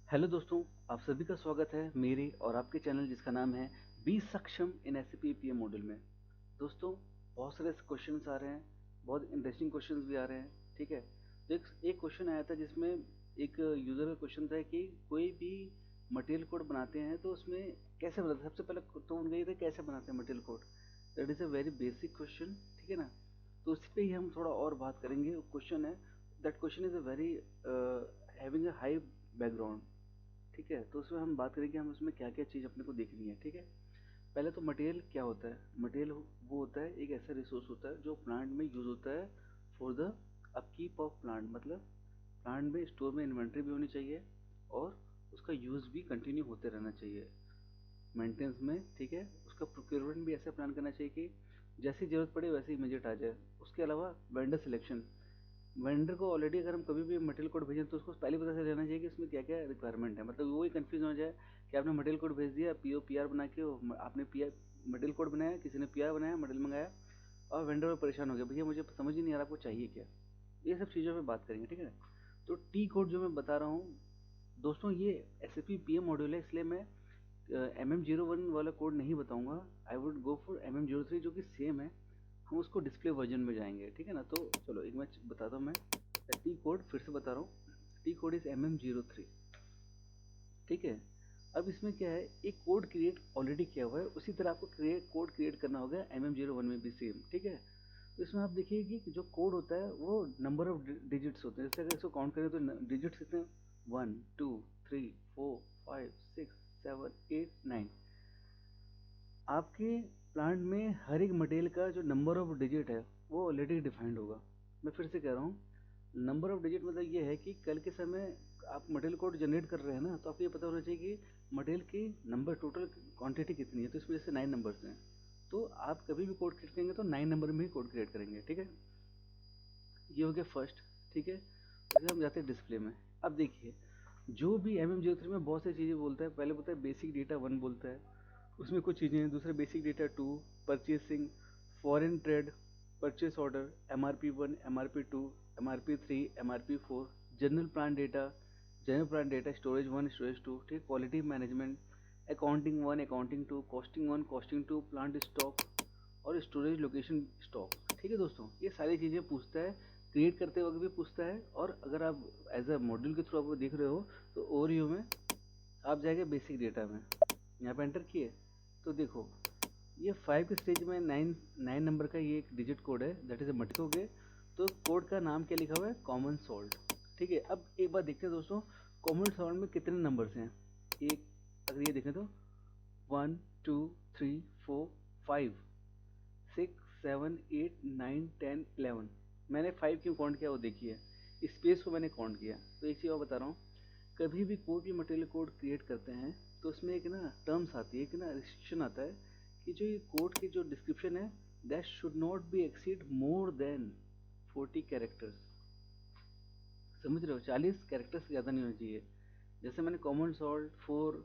Hello दोस्तों, आप सभी का स्वागत है मेरे और आपके चैनल जिसका नाम है बी सक्षम इन एसएपी पीएम मॉड्यूल में। दोस्तों, बहुत सारे क्वेश्चंस आ रहे हैं, बहुत इंटरेस्टिंग क्वेश्चंस भी आ रहे हैं। ठीक है, तो एक क्वेश्चन आया था जिसमें एक यूज़र का क्वेश्चन था कि कोई भी मटेरियल कोड बनाते हैं तो उसमें कैसे बनाते हैं। सबसे पहले तो उनका ये था कैसे बनाते हैं material code. That is a very basic question, ठीक है ना। तो उस पर ही हम थोड़ा और बात करेंगे। क्वेश्चन है, that question is a very having a high background. ठीक है, तो उसमें हम बात करेंगे हम उसमें क्या क्या चीज़ अपने को देखनी है। ठीक है, पहले तो मटेरियल क्या होता है। मटेरियल वो होता है, एक ऐसा रिसोर्स होता है जो प्लांट में यूज़ होता है for the upkeep of plant. मतलब प्लांट में स्टोर में इन्वेंट्री भी होनी चाहिए और उसका यूज़ भी कंटिन्यू होते रहना चाहिए मेंटेनेंस में। ठीक है, उसका प्रोक्योरमेंट भी ऐसा प्लान करना चाहिए कि जैसी ज़रूरत पड़े वैसे इमीडिएट आ जाए। उसके अलावा वेंडर सिलेक्शन, वेंडर को ऑलरेडी अगर हम कभी भी मटेरियल कोड भेजें तो उसको पहले पता चल जाना चाहिए कि इसमें क्या क्या रिक्वायरमेंट है। मतलब वो ही कंफ्यूज हो जाए कि आपने मटेरियल कोड भेज दिया, पीओ पीआर बना के आपने पीआर मटेरियल कोड बनाया, किसी ने पीआर बनाया, मटेरियल मंगाया और वेंडर में परेशान हो गया, भैया मुझे समझ ही नहीं आ रहा आपको चाहिए क्या। ये सब चीज़ों पे बात करेंगे। ठीक है, तो टी कोड जो मैं बता रहा हूँ दोस्तों, ये S A P P M module है, इसलिए मैं MM01 वाला कोड नहीं बताऊंगा। I would go for MM03 जो कि सेम है। हम उसको डिस्प्ले वर्जन में जाएंगे। ठीक है ना, तो चलो एक मैं बताता हूँ। मैं टी कोड फिर से बता रहा हूँ, टी कोड इज MM03। ठीक है, अब इसमें क्या है, एक कोड क्रिएट ऑलरेडी किया हुआ है, उसी तरह आपको कोड क्रिएट करना होगा MM01 में भी सेम। ठीक है, तो इसमें आप देखिए कि जो कोड होता है वो नंबर ऑफ डिजिट्स होते हैं। जैसे अगर इसको काउंट करें तो डिजिट्स कितने, 1 2 3 4 5 6 7 8 9। आपके प्लांट में हर एक मटेरियल का जो नंबर ऑफ डिजिट है वो ऑलरेडी डिफाइंड होगा। मैं फिर से कह रहा हूँ, नंबर ऑफ डिजिट मतलब ये है कि कल के समय आप मटेरियल कोड जनरेट कर रहे हैं ना, तो आपको ये पता होना चाहिए कि मटेरियल की नंबर टोटल क्वांटिटी कितनी है। तो इसमें जैसे 9 नंबर्स हैं, तो आप कभी भी कोड क्रिएट करेंगे तो 9 नंबर में ही कोड क्रिएट करेंगे। ठीक है, ये हो गया फर्स्ट। ठीक है, फिर हम जाते हैं डिस्प्ले में। अब देखिए, जो भी MM03 में बहुत सी चीज़ें बोलता है। पहले बोलता है बेसिक डेटा 1 बोलता है, उसमें कुछ चीज़ें हैं। दूसरा basic data 2, purchasing, foreign trade, purchase order, MRP1, MRP2, MRP3, MRP4, general plan data, general plan data, storage 1, storage 2। ठीक, quality management, accounting 1, accounting 2, costing 1, costing 2, plant stock और स्टोरेज लोकेशन स्टॉक। ठीक है दोस्तों, ये सारी चीज़ें पूछता है, क्रिएट करते वक्त भी पूछता है। और अगर आप एज अ मॉड्यूल के थ्रू आप देख रहे हो तो ओवरव्यू में आप जाएंगे बेसिक डेटा में, यहाँ पे एंटर किए तो देखो ये 5 के स्टेज में 9 नंबर का ये एक डिजिट कोड है, दैट इज ए मटकोगे। तो कोड का नाम क्या लिखा हुआ है, कॉमन सॉल्ट। ठीक है, अब एक बार देखते हैं दोस्तों, कॉमन सॉल्ट में कितने नंबर्स हैं। एक, अगर ये देखें तो 1 2 3 4 5 6 7 8 9 10 11। मैंने 5 क्यों काउंट किया वो देखिए, स्पेस को मैंने काउंट किया। तो एक चीज़ और बता रहा हूँ, कभी भी कोई भी मटेरियल कोड क्रिएट करते हैं तो उसमें एक ना टर्म्स आती है, एक ना रिस्ट्रिक्शन आता है कि जो ये कोड की जो डिस्क्रिप्शन है, that should not be exceed more than 40 characters. समझ रहे हो, 40 कैरेक्टर्स से ज़्यादा नहीं होना चाहिए। जैसे मैंने common salt for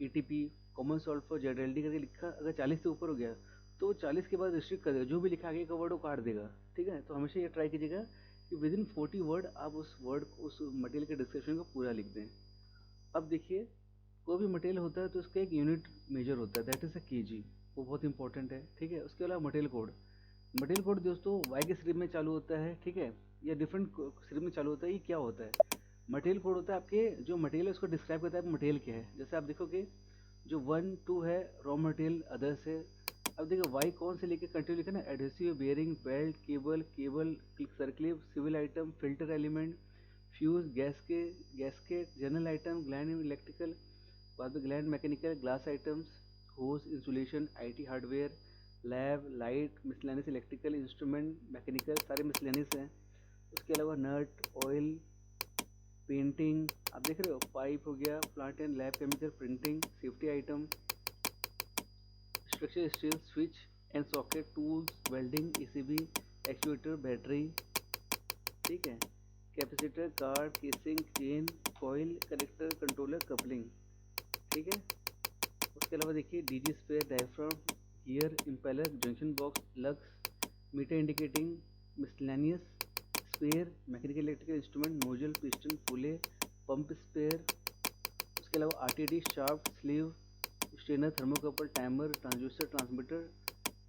ETP, common salt for ZLD करके लिखा, अगर 40 से ऊपर हो गया तो 40 के बाद रिस्ट्रिक्ट कर देगा, जो भी लिखा आगे का वर्ड वो काट देगा। ठीक है, तो हमेशा ये ट्राई कीजिएगा कि विद इन 40 वर्ड आप उस वर्ड उस मटेरियल के डिस्क्रिप्शन को पूरा लिख दें। अब देखिए, कोई भी मटेरियल होता है तो उसका एक यूनिट मेजर होता है, दैट इज़ अ केजी। वो बहुत इंपॉर्टेंट है। ठीक है, उसके अलावा मटेरियल कोड, मटेरियल कोड दोस्तों वाई के सिरे में चालू होता है। ठीक है, या डिफरेंट सिरे में चालू होता है। ये क्या होता है, मटेरियल कोड होता है आपके जो मटेरियल है उसको डिस्क्राइब करता है मटेरियल क्या है। जैसे आप देखोगे जो 1 2 है रॉ मटेरियल अदर्स है। अब देखो वाई कौन से लेके कंटिन्यू लिखा ना, adhesive, bearing, belt, cable, cable circlip, civil item, filter element, fuse, gasket, general item, gland electrical, बाद में gland mechanical, glass items, hose, insulation, IT hardware, lab, light, miscellaneous, electrical instrument, mechanical, सारे miscellaneous हैं। उसके अलावा नट, oil, painting, आप देख रहे हो, पाइप हो गया, plant and lab chemical, printing, safety item, structure steel, switch and socket, tools, welding, ECB, actuator, battery. ठीक है, capacitor, card, casing, chain, coil, connector, controller, coupling. ठीक है, उसके अलावा देखिए DG spare, diaphragm, gear, impeller, junction box, lugs, meter indicating, miscellaneous, spare, mechanical electrical instrument, nozzle, piston, pulley, pump spare, अलावा RTD, shaft, sleeve, strainer, thermocouple, timer, transducer, transmitter,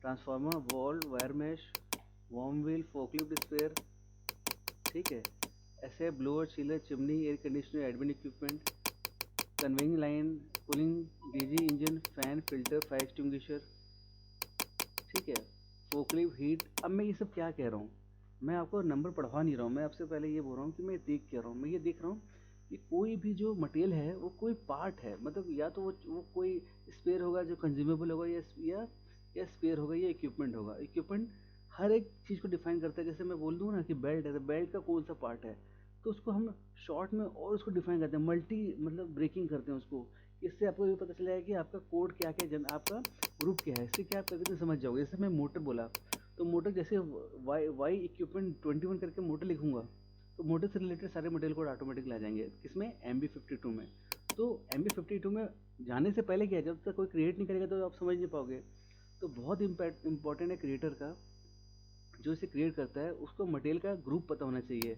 transformer, valve, wire mesh, warm wheel, forklift spare, ठीक है। ऐसे blower, chiller, chimney, air conditioner, admin equipment, conveying line, cooling DG engine, fan, filter, fire extinguisher, ठीक है। Forklift, heat. अब मैं ये सब क्या कह रहा हूँ, मैं आपको नंबर पढ़वा नहीं रहा हूँ, मैं आपसे पहले ये बोल रहा हूँ कि मैं देख क्या रहा हूँ। मैं ये देख रहा हूँ कि कोई भी जो मटेरियल है वो कोई पार्ट है, मतलब या तो वो कोई स्पेयर होगा जो कंज्यूमेबल होगा, या स्पेयर होगा, या इक्विपमेंट होगा। इक्विपमेंट हर एक चीज़ को डिफाइन करता है। जैसे मैं बोल दूँ ना कि बेल्ट है, तो बेल्ट का कौन सा पार्ट है, तो उसको हम शॉर्ट में और उसको डिफाइन करते हैं, मल्टी मतलब ब्रेकिंग करते हैं उसको। इससे आपको ये पता चला है कि आपका कोड क्या क्या आपका ग्रुप क्या है। इससे क्या आप करके समझ जाओगे। जैसे मैं मोटर बोला, तो मोटर जैसे वाई इक्विपमेंट 21 करके मोटर लिखूंगा, तो मोटर से रिलेटेड सारे मटेरियल कोड ऑटोमेटिकली आ जाएंगे। किसमें? MB52 में। तो MB52 में जाने से पहले क्या है, जब तक कोई क्रिएट नहीं करेगा तो आप समझ नहीं पाओगे। तो बहुत इंपॉर्टेंट है क्रिएटर का, जो इसे क्रिएट करता है उसको मटेरियल का ग्रुप पता होना चाहिए।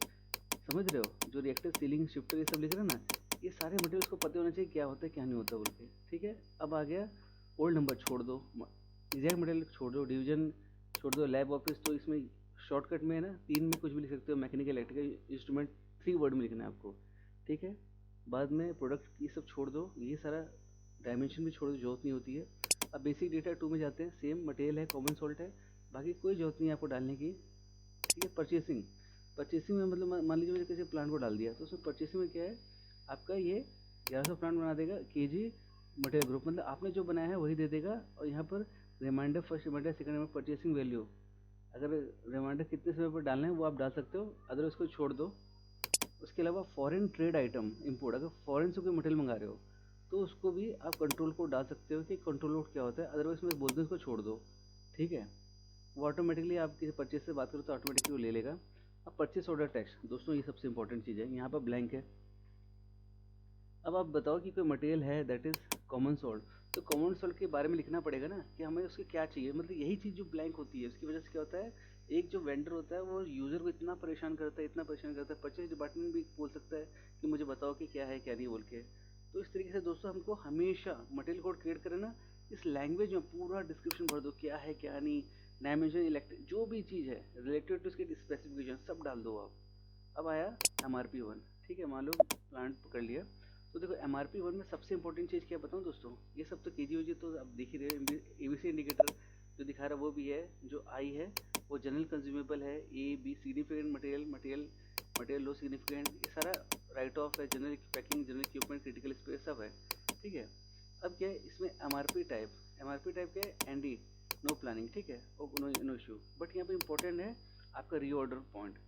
समझ रहे हो? जो रिएक्टर, सीलिंग, शिफ्टर ये सब लिख रहे हैं ना, ये सारे मटेरियल्स को पता होना चाहिए क्या होता है क्या नहीं होता बोल के, ठीक है। अब आ गया ओल्ड नंबर छोड़ दो, एग्जैक्ट मटेरियल छोड़ दो, डिवीजन छोड़ दो, लैब ऑफिस। तो इसमें शॉर्टकट में है ना, 3 में कुछ भी लिख सकते हो, मैकेनिकल, इलेक्ट्रिकल, इंस्ट्रूमेंट, 3 वर्ड में लिखना है आपको, ठीक है। बाद में प्रोडक्ट ये सब छोड़ दो, ये सारा डायमेंशन भी छोड़ दो, जरूरत नहीं होती है। अब बेसिक डेटा 2 में जाते हैं। सेम मटेरियल है, कॉमन सॉल्ट है, बाकी कोई जरूरत नहीं है आपको डालने की, ठीक है। परचेसिंग, परचेसिंग में मतलब मान लीजिए मैंने किसी प्लांट को डाल दिया, तो उसमें परचेसिंग में क्या है आपका, ये 1100 प्लांट बना देगा, केजी मटेरियल ग्रुप, मतलब आपने जो बनाया है वही दे देगा। और यहाँ पर reminder, first reminder, second reminder, purchasing value, अगर रिमाइंडर कितने समय पर डालना है वो आप डाल सकते हो, अदर उसको छोड़ दो। उसके अलावा फॉरेन ट्रेड आइटम इंपोर्ट, अगर फॉरेन से कोई मटेरियल मंगा रहे हो तो उसको भी आप कंट्रोल कोड डाल सकते हो कि कंट्रोल कोड क्या होता है, अदरवाइज मैं बोल दूँ उसको छोड़ दो, ठीक है। वो ऑटोमेटिकली आप किसी परचेज से बात करो तो ऑटोमेटिकली वो ले लेगा। अब परचेस ऑर्डर टैक्स, दोस्तों ये सबसे इंपॉर्टेंट चीज़ है, यहाँ पर ब्लैंक है। अब आप बताओ कि कोई मटेरियल है दैट इज़ कॉमन सोल्ड, तो कॉमन सोल्ड के बारे में लिखना पड़ेगा ना कि हमें उसके क्या चाहिए। मतलब यही चीज़ जो ब्लैंक होती है उसकी वजह से क्या होता है, एक जो वेंडर होता है वो यूज़र को इतना परेशान करता है, इतना परेशान करता है, परचेज डिपार्टमेंट भी बोल सकता है कि मुझे बताओ कि क्या है क्या नहीं बोल के। तो इस तरीके से दोस्तों हमको हमेशा मटेरियल कोड क्रिएट करें ना, इस लैंग्वेज में पूरा डिस्क्रिप्शन भर दो, क्या है क्या नहीं, डायमेंशन, इलेक्ट्रिक, जो भी चीज़ है रिलेटेड टू इसके स्पेसिफिकेशन सब डाल दो आप। अब आया MRP1, ठीक है। मान लो प्लांट पकड़ लिया, तो देखो MRP1 में सबसे इंपॉर्टेंट चीज़ क्या बताऊँ दोस्तों, ये सब तो केजी वेजी तो आप देख ही रहे हो, ABC इंडिकेटर जो दिखा रहा है वो भी है, जो आई है वो जनरल कंज्यूमेबल है, AB सिग्निफिकेंट मटेरियल, मटेरियल लो सिग्निफिकेंट, ये सारा राइट ऑफ है, general packing, general equipment, critical space सब है, ठीक है। अब क्या है इसमें MRP टाइप क्या है, ND, नो प्लानिंग, ठीक है, नो इशू। बट यहाँ पे इंपॉर्टेंट है आपका रीऑर्डर पॉइंट।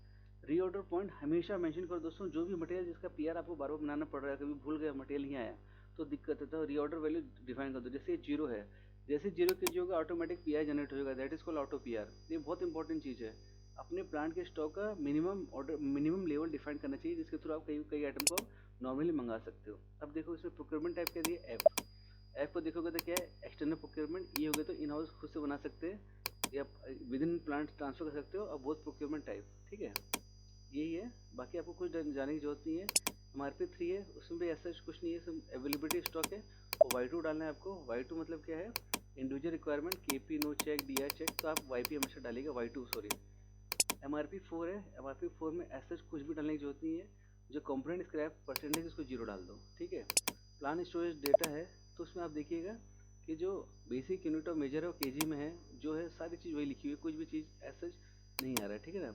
रीऑर्डर पॉइंट हमेशा मेंशन करो दोस्तों, जो भी मटेरियल जिसका PR आपको बार बार बनाना पड़ रहा है, कभी भूल गए मटेरियल नहीं आया तो दिक्कत है, तो रीऑर्डर वैल्यू डिफाइन कर दो। जैसे 0 है, जैसे 0 केजी होगा ऑटोमेटिक PR जनरेट होगा, that is called auto PR। ये बहुत इंपॉर्टेंट चीज़ है, अपने प्लांट के स्टॉक का मिनिमम लेवल डिफाइन करना चाहिए, जिसके थ्रू आप कई कई आइटम को नॉर्मली मंगा सकते हो। अब देखो इसमें प्रोक्योरमेंट टाइप क्या दिया, एफ को देखोगे तो क्या है, एक्सटर्नल प्रोक्योरमेंट। ये हो गया तो इन हाउस खुद से बना सकते हैं, या विद इन प्लांट ट्रांसफर कर सकते हो। और बहुत प्रोक्योरमेंट टाइप, ठीक है, यही है। बाकी आपको कुछ जाने की जरूरत नहीं है। MRP3 है, उसमें भी ऐसा कुछ नहीं है, सब अवेलेबिलिटी स्टॉक है। और Y2 डालना है आपको। Y2 मतलब क्या है, individual requirement, KP no check, DI check, तो आप YP हमेशा डालिएगा, Y2 सॉरी। MRP4 है, MRP4 में ऐसा कुछ भी डालने की जरूरत नहीं है, जो कंपोनेंट स्क्रैप परसेंटेज उसको 0 डाल दो, ठीक है। प्लान स्टोरेज डेटा है, तो उसमें आप देखिएगा कि जो बेसिक यूनिट ऑफ मेजर है वो केजी में है, जो है सारी चीज़ वही लिखी हुई है, कुछ भी चीज़ ऐसा नहीं आ रहा है, ठीक है ना।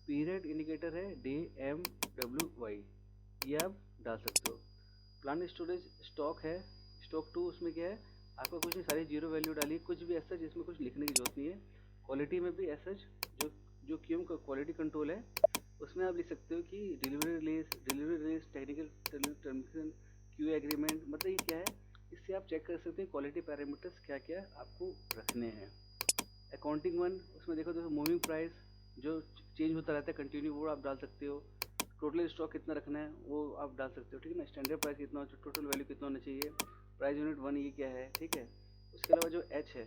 पीरियड इंडिकेटर है DMWY, ये आप डाल सकते हो। प्लान स्टोरेज स्टॉक है, स्टॉक 2, उसमें क्या है आपका कुछ नहीं, सारी 0 वैल्यू डालिए, कुछ भी ऐसा जिसमें कुछ लिखने की जरूरत नहीं है। क्वालिटी में भी ऐसा जो जो क्यूम का क्वालिटी कंट्रोल है, उसमें आप लिख सकते हो कि delivery release, technical termination, QA agreement, मतलब ये क्या है, इससे आप चेक कर सकते हैं क्वालिटी पैरामीटर्स क्या क्या आपको रखने हैं। अकाउंटिंग 1, उसमें देखो तो मूविंग प्राइस जो चेंज होता रहता है कंटिन्यू, वो आप डाल सकते हो। टोटल स्टॉक कितना रखना है वो आप डाल सकते हो, ठीक है ना। स्टैंडर्ड प्राइस कितना, टोटल वैल्यू कितना होना चाहिए, प्राइस यूनिट 1 ये क्या है, ठीक है। उसके अलावा जो H है,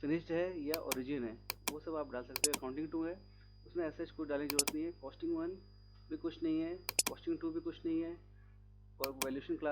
फिनिश्ड है या ओरिजिन है, वो सब आप डाल सकते हो। अकाउंटिंग 2 है, उसमें ऐसा कुछ डालने की जरूरत नहीं है। कॉस्टिंग 1 भी कुछ नहीं है, कॉस्टिंग 2 भी कुछ नहीं है, और वैल्यूएशन क्लास